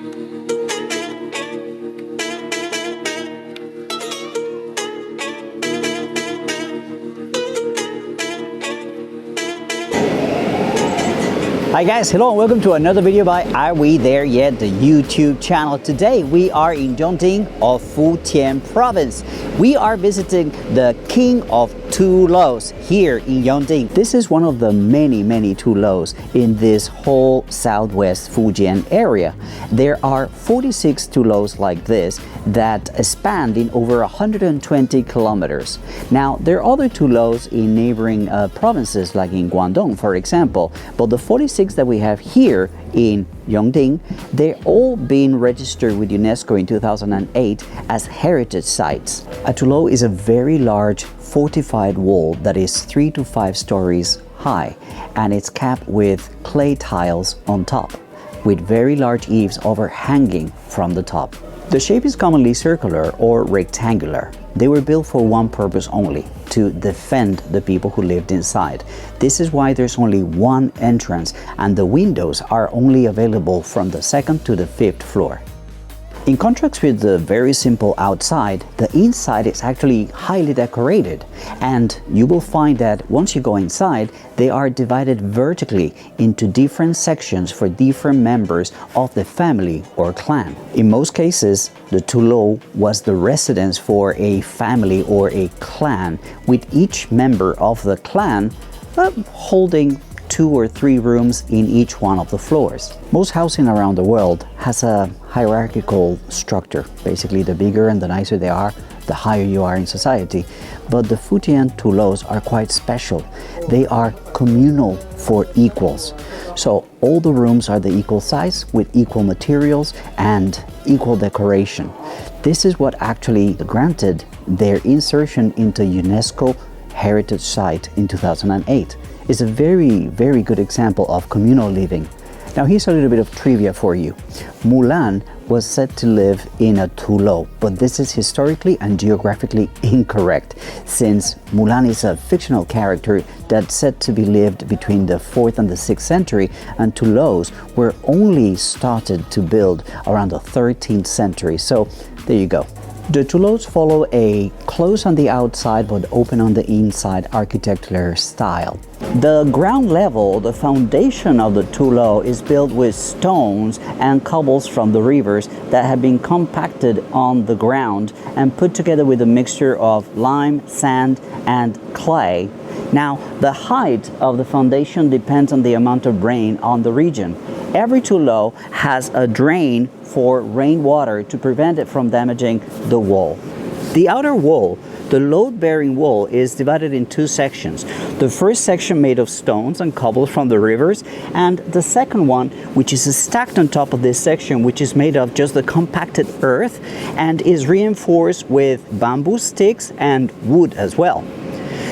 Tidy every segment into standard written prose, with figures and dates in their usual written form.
Hi guys, hello and welcome to another video by Are We There Yet? The YouTube channel. Today we are in YongDing of Fujian Province. We are visiting the King of TuLou here in YongDing. This is one of the many TuLous in this whole southwest Fujian area. There are 46 TuLous like this that span in over 120 kilometers. Now there are other TuLous in neighboring provinces like in Guangdong, for example, but the 46 that we have here in YongDing, they're all being registered with UNESCO in 2008 as heritage sites. A TuLou is a very large fortified wall that is 3 to 5 stories high, and it's capped with clay tiles on top, with very large eaves overhanging from the top. The shape is commonly circular or rectangular. They were built for one purpose only, to defend the people who lived inside. This is why there's only one entrance and the windows are only available from the 2nd to the 5th floor. In contrast with the very simple outside, the inside is actually highly decorated, and you will find that once you go inside, they are divided vertically into different sections for different members of the family or clan. In most cases, the TuLou was the residence for a family or a clan, with each member of the clan holding 2 or 3 rooms in each one of the floors. Most housing around the world has a hierarchical structure. Basically, the bigger and the nicer they are, the higher you are in society. But the Fujian TuLous are quite special. They are communal for equals. So all the rooms are the equal size with equal materials and equal decoration. This is what actually granted their insertion into UNESCO Heritage Site in 2008. Is a very good example of communal living. Now here's a little bit of trivia for you. Mulan was said to live in a TuLou, but this is historically and geographically incorrect, since Mulan is a fictional character that's said to be lived between the 4th and the 6th century, and TuLous were only started to build around the 13th century. So there you go. The TuLous follow a close on the outside but open on the inside architectural style. The ground level, the foundation of the TuLou, is built with stones and cobbles from the rivers that have been compacted on the ground and put together with a mixture of lime, sand, and clay. Now, the height of the foundation depends on the amount of rain on the region. Every TuLou has a drain for rainwater to prevent it from damaging the wall. The outer wall, the load-bearing wall, is divided in 2 sections. The first section made of stones and cobbles from the rivers, and the second one, which is stacked on top of this section, which is made of just the compacted earth and is reinforced with bamboo sticks and wood as well.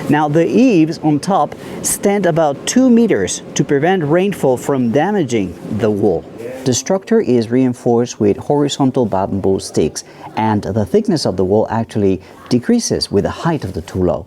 Now the eaves on top stand about 2 meters to prevent rainfall from damaging the wall. The structure is reinforced with horizontal bamboo sticks, and the thickness of the wall actually decreases with the height of the TuLou.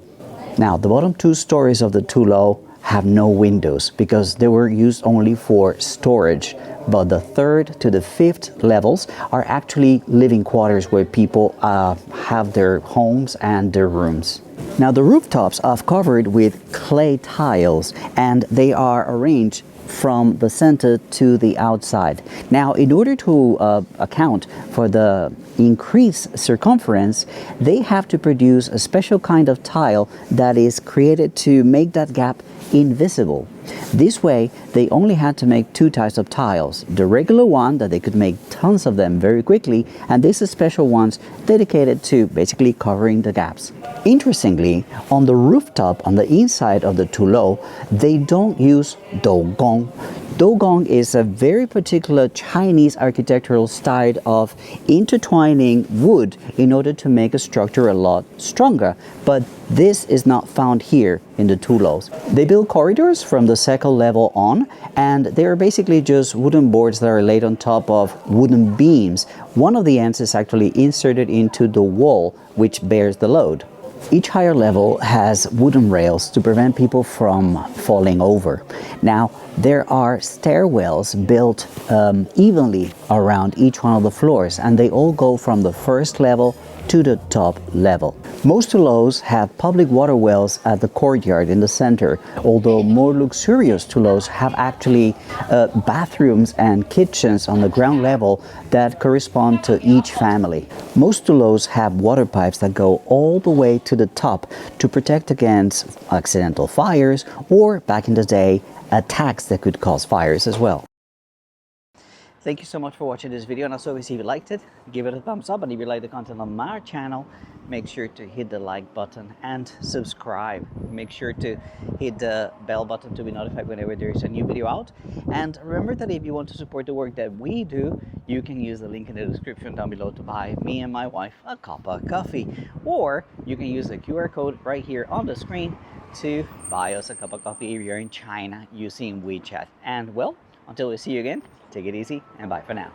Now the bottom 2 stories of the TuLou have no windows because they were used only for storage, but the 3rd to the 5th levels are actually living quarters where people have their homes and their rooms. Now the rooftops are covered with clay tiles, and they are arranged from the center to the outside. Now, in order to account for the increased circumference, they have to produce a special kind of tile that is created to make that gap invisible. This way, they only had to make 2 types of tiles. The regular one, that they could make tons of them very quickly, and these special ones dedicated to basically covering the gaps. Interestingly, on the rooftop, on the inside of the TuLou, they don't use dougong. Dougong is a very particular Chinese architectural style of intertwining wood in order to make a structure a lot stronger, but this is not found here in the TuLous. They build corridors from the 2nd level on, and they are basically just wooden boards that are laid on top of wooden beams. One of the ends is actually inserted into the wall, which bears the load. Each higher level has wooden rails to prevent people from falling over. Now, there are stairwells built evenly around each one of the floors, and they all go from the first level to the top level. Most TuLous have public water wells at the courtyard in the center, although more luxurious TuLous have actually bathrooms and kitchens on the ground level that correspond to each family. Most TuLous have water pipes that go all the way to the top to protect against accidental fires, or back in the day, attacks that could cause fires as well. Thank you so much for watching this video, and as always, if you liked it, give it a thumbs up, and if you like the content on my channel, make sure to hit the like button and subscribe. Make sure to hit the bell button to be notified whenever there is a new video out. And remember that if you want to support the work that we do, you can use the link in the description down below to buy me and my wife a cup of coffee, or you can use the QR code right here on the screen to buy us a cup of coffee if you're in China using WeChat. And well, until we see you again, take it easy and bye for now.